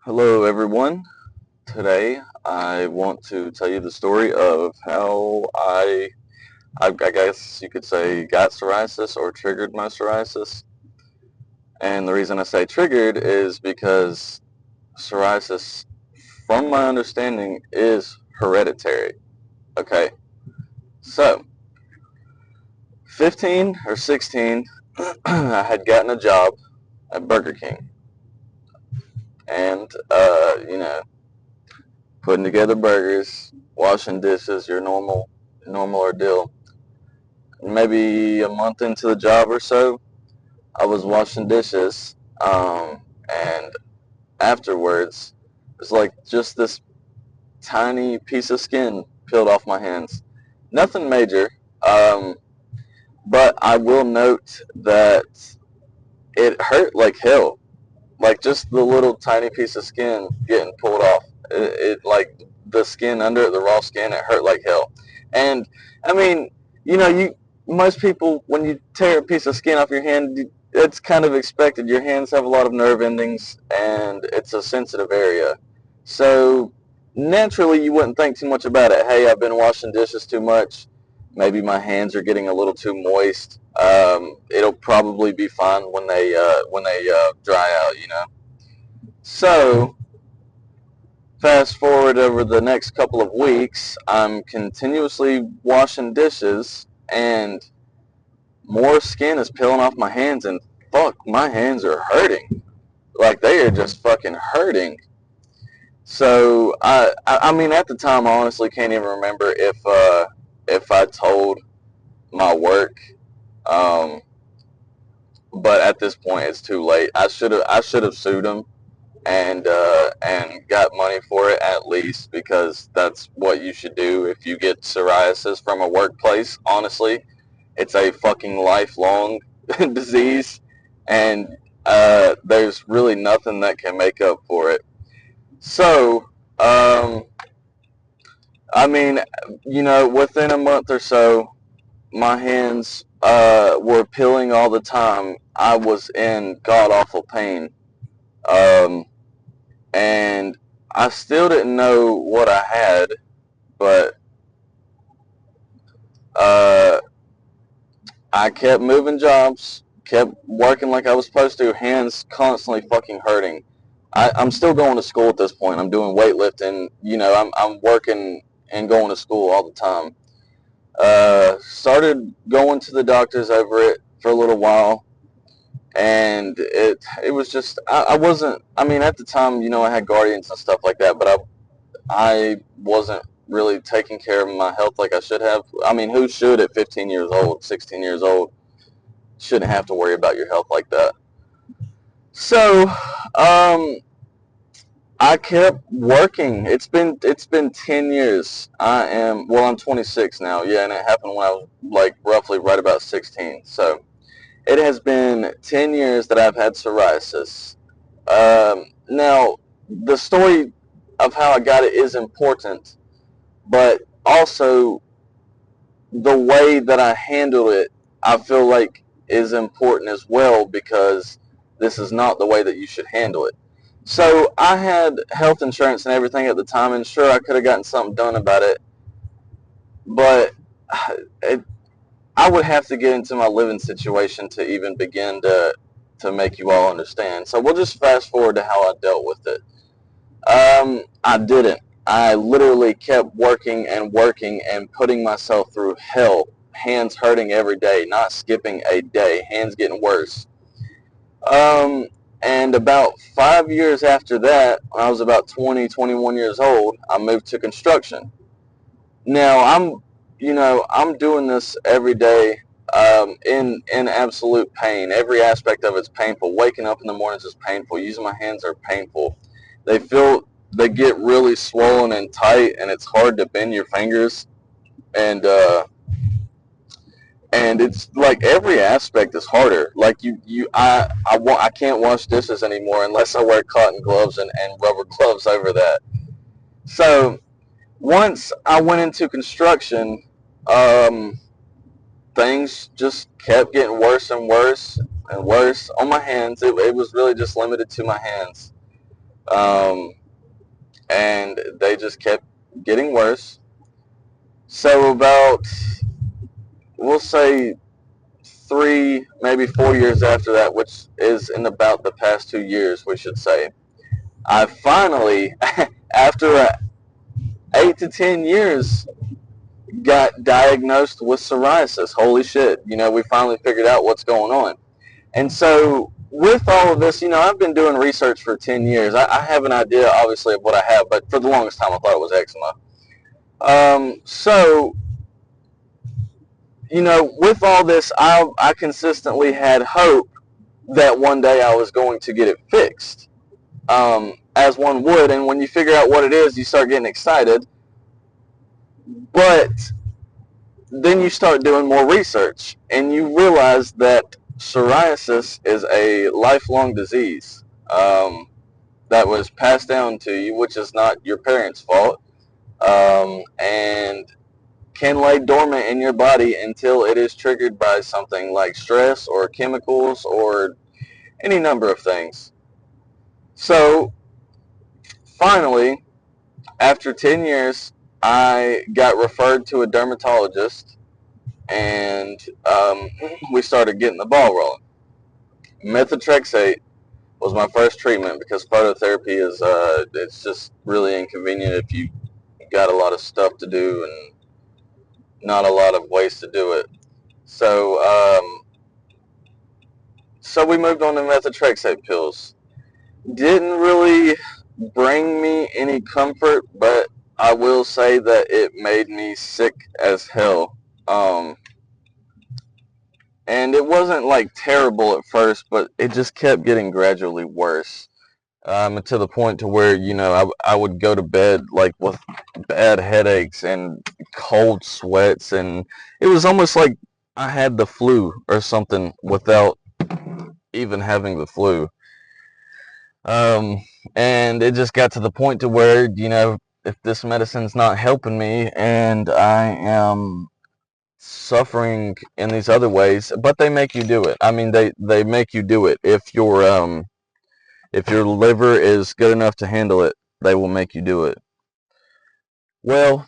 Hello, everyone. Today, I want to tell you the story of how I guess you could say, got psoriasis or triggered my psoriasis. And the reason I say triggered is because psoriasis, from my understanding, is hereditary. Okay, so 15 or 16, I had gotten a job at Burger King, and putting together burgers, washing dishes, your normal ordeal. Maybe a month into the job or so, I was washing dishes, and afterwards, it's like just this tiny piece of skin peeled off my hands. Nothing major, um, but I will note that it hurt like hell. Like just the little tiny piece of skin getting pulled off. It like the skin under it, the raw skin, it hurt like hell. And I mean, you most people when you tear a piece of skin off your hand, it's kind of expected. Your hands have a lot of nerve endings, and it's a sensitive area. So naturally, you wouldn't think too much about it. Hey, I've been washing dishes too much. Maybe my hands are getting a little too moist. It'll probably be fine when they dry out. So fast forward over the next couple of weeks, I'm continuously washing dishes, and more skin is peeling off my hands, and fuck, my hands are hurting. Like they are just fucking hurting. So I mean, at the time, I honestly can't even remember if I told my work. Um, but at this point, it's too late. I should have sued him and got money for it at least, because that's what you should do if you get psoriasis from a workplace. Honestly, it's a fucking lifelong disease, and there's really nothing that can make up for it. So, I mean, within a month or so, my hands were peeling all the time. I was in god awful pain. Um, and I still didn't know what I had, but uh, I kept moving jobs, kept working like I was supposed to, hands constantly fucking hurting. I'm still going to school at this point. I'm doing weightlifting. I'm working and going to school all the time. Started going to the doctors over it for a little while, and it was just I wasn't. I mean, at the time, I had guardians and stuff like that, but I wasn't really taking care of my health like I should have. I mean, who should at 15 years old, 16 years old, shouldn't have to worry about your health like that. So, I kept working. It's been 10 years. I'm 26 now. Yeah, and it happened when I was like roughly right about 16. So, it has been 10 years that I've had psoriasis. Now, the story of how I got it is important, but also the way that I handle it, I feel like is important as well, because this is not the way that you should handle it. So I had health insurance and everything at the time, and sure, I could have gotten something done about it, but it, I would have to get into my living situation to even begin to make you all understand. So we'll just fast forward to how I dealt with it. I didn't. I literally kept working and working and putting myself through hell. Hands hurting every day, not skipping a day. Hands getting worse. Um, and about 5 years after that, when I was about 20, 21 years old, I moved to construction. Now I'm doing this every day, in absolute pain. Every aspect of it's painful. Waking up in the mornings is painful. Using my hands are painful. They feel they get really swollen and tight, and it's hard to bend your fingers. And and it's like every aspect is harder. Like I can't wash dishes anymore unless I wear cotton gloves and rubber gloves over that. So once I went into construction, um, things just kept getting worse and worse and worse on my hands. It was really just limited to my hands. Um, and they just kept getting worse. So about, we'll say 3, maybe 4 years after that, which is in about the past 2 years, we should say, I finally, after 8 to 10 years, got diagnosed with psoriasis. Holy shit! We finally figured out what's going on. And so, with all of this, I've been doing research for 10 years. I have an idea, obviously, of what I have, but for the longest time, I thought it was eczema. So, with all this, I consistently had hope that one day I was going to get it fixed, as one would. And when you figure out what it is, you start getting excited. But then you start doing more research, and you realize that psoriasis is a lifelong disease that was passed down to you, which is not your parents' fault, and can lay dormant in your body until it is triggered by something like stress or chemicals or any number of things. So finally, after 10 years, I got referred to a dermatologist, and we started getting the ball rolling. Methotrexate was my first treatment because phototherapy is it's just really inconvenient if you got a lot of stuff to do and not a lot of ways to do it. So so we moved on to methotrexate pills. Didn't really bring me any comfort, but I will say that it made me sick as hell. And it wasn't like terrible at first, but it just kept getting gradually worse. To the point to where, I would go to bed like with bad headaches and cold sweats, and it was almost like I had the flu or something without even having the flu. And it just got to the point to where, if this medicine's not helping me and I am suffering in these other ways, but they make you do it. I mean, they make you do it. If your liver is good enough to handle it, they will make you do it. Well,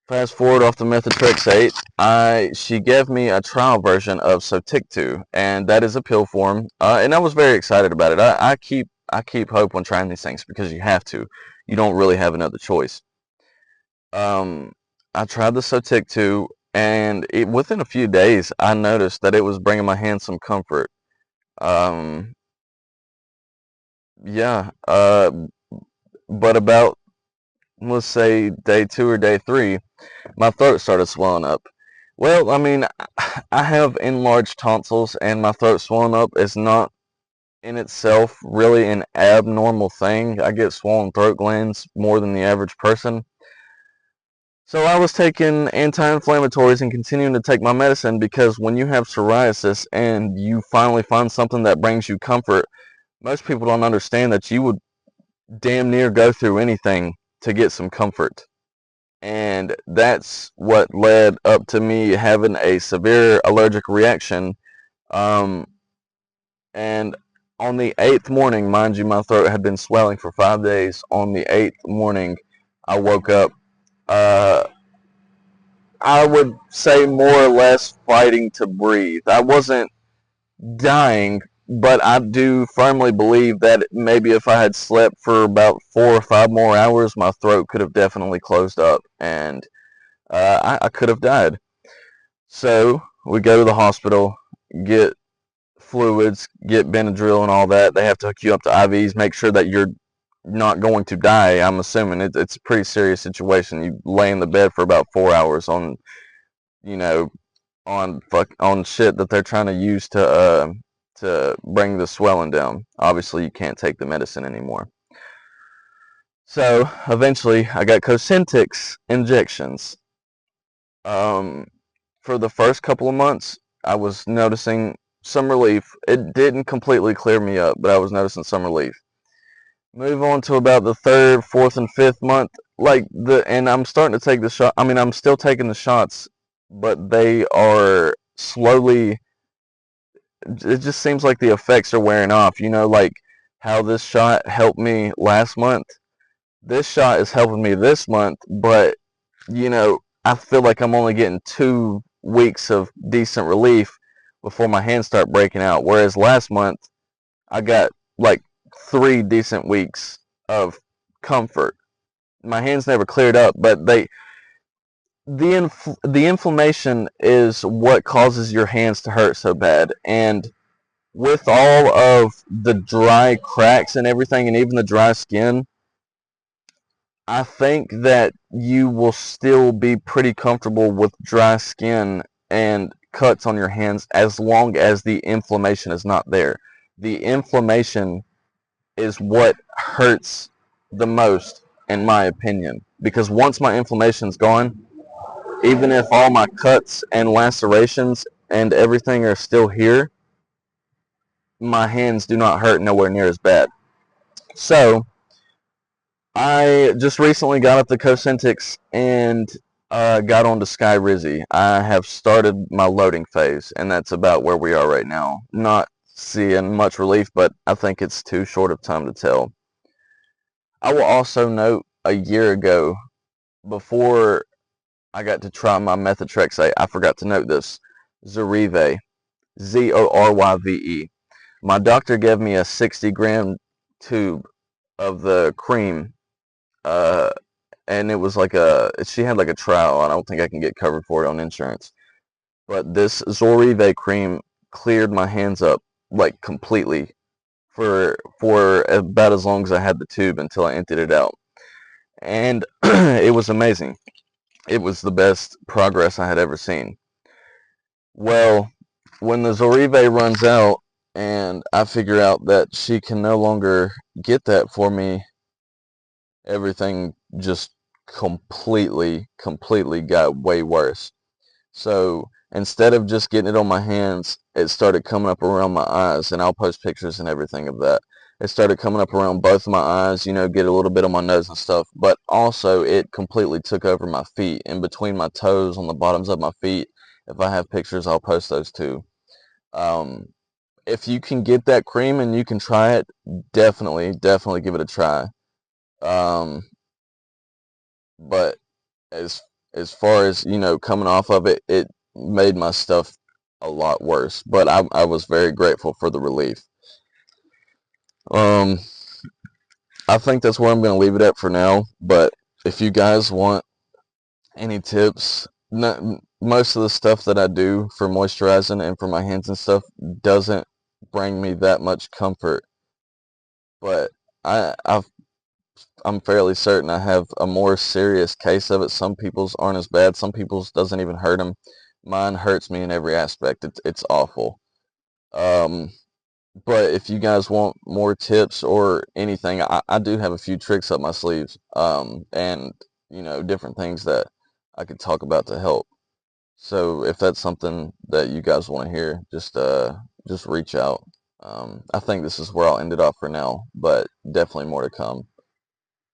fast forward off the methotrexate, she gave me a trial version of Sotyktu, and that is a pill form, and I was very excited about it. I keep hope on trying these things because you have to. You don't really have another choice. Um, I tried the Sotyktu, and within a few days, I noticed that it was bringing my hand some comfort. Um, yeah, but about, let's say, day 2 or day 3, my throat started swelling up. Well, I mean, I have enlarged tonsils, and my throat swelling up is not in itself really an abnormal thing. I get swollen throat glands more than the average person. So I was taking anti-inflammatories and continuing to take my medicine because when you have psoriasis and you finally find something that brings you comfort, most people don't understand that you would damn near go through anything to get some comfort. And that's what led up to me having a severe allergic reaction. Um, and on the 8th morning, mind you, my throat had been swelling for 5 days. On the 8th morning, I woke up, uh, I would say more or less fighting to breathe. I wasn't dying, but I do firmly believe that maybe if I had slept for about 4 or 5 more hours, my throat could have definitely closed up, and I could have died. So we go to the hospital, get fluids, get Benadryl and all that. They have to hook you up to IVs, make sure that you're not going to die. I'm assuming it's a pretty serious situation. You lay in the bed for about 4 hours on, you know, on shit that they're trying to use to bring the swelling down. Obviously, you can't take the medicine anymore. So eventually, I got Cosentyx injections. Um, for the first couple of months, I was noticing some relief. It didn't completely clear me up, but I was noticing some relief. Move on to about the third, fourth, and fifth month, and I'm starting to take the shot. I mean, I'm still taking the shots, but they are slowly. It just seems like the effects are wearing off. Like how this shot helped me last month, this shot is helping me this month, but I feel like I'm only getting 2 weeks of decent relief before my hands start breaking out. Whereas last month, I got like 3 decent weeks of comfort. My hands never cleared up, but the inflammation is what causes your hands to hurt so bad. And with all of the dry cracks and everything, and even the dry skin, I think that you will still be pretty comfortable with dry skin and cuts on your hands as long as the inflammation is not there. The inflammation is what hurts the most, in my opinion, because once my inflammation's gone, even if all my cuts and lacerations and everything are still here, my hands do not hurt nowhere near as bad. So I just recently got up to Cosentix and got on to Skyrizi. I have started my loading phase, and that's about where we are right now. Not seeing much relief, but I think it's too short of time to tell. I will also note a year ago, before I got to try my methotrexate, I forgot to note this, Zorive, ZorYve. My doctor gave me a 60-gram tube of the cream, uh, and it was like she had like a trial. I don't think I can get covered for it on insurance. But this Zorive cream cleared my hands up like completely for about as long as I had the tube until I emptied it out. And it was amazing. It was the best progress I had ever seen. Well, when the Zorive runs out and I figure out that she can no longer get that for me, everything just completely got way worse. So instead of just getting it on my hands, it started coming up around my eyes, and I'll post pictures and everything of that. It started coming up around both of my eyes, get a little bit on my nose and stuff, but also it completely took over my feet, in between my toes, on the bottoms of my feet. If I have pictures, I'll post those too. Um, if you can get that cream and you can try it, definitely give it a try. Um, but as far as coming off of it, it made my stuff a lot worse. But I was very grateful for the relief. Um, I think that's where I'm going to leave it at for now. But if you guys want any tips, most of the stuff that I do for moisturizing and for my hands and stuff doesn't bring me that much comfort. But I'm fairly certain I have a more serious case of it. Some people's aren't as bad. Some people's doesn't even hurt them. Mine hurts me in every aspect. It's awful. Um, but if you guys want more tips or anything, I do have a few tricks up my sleeves. And different things that I could talk about to help. So if that's something that you guys want to hear, just reach out. I think this is where I'll end it off for now, but definitely more to come.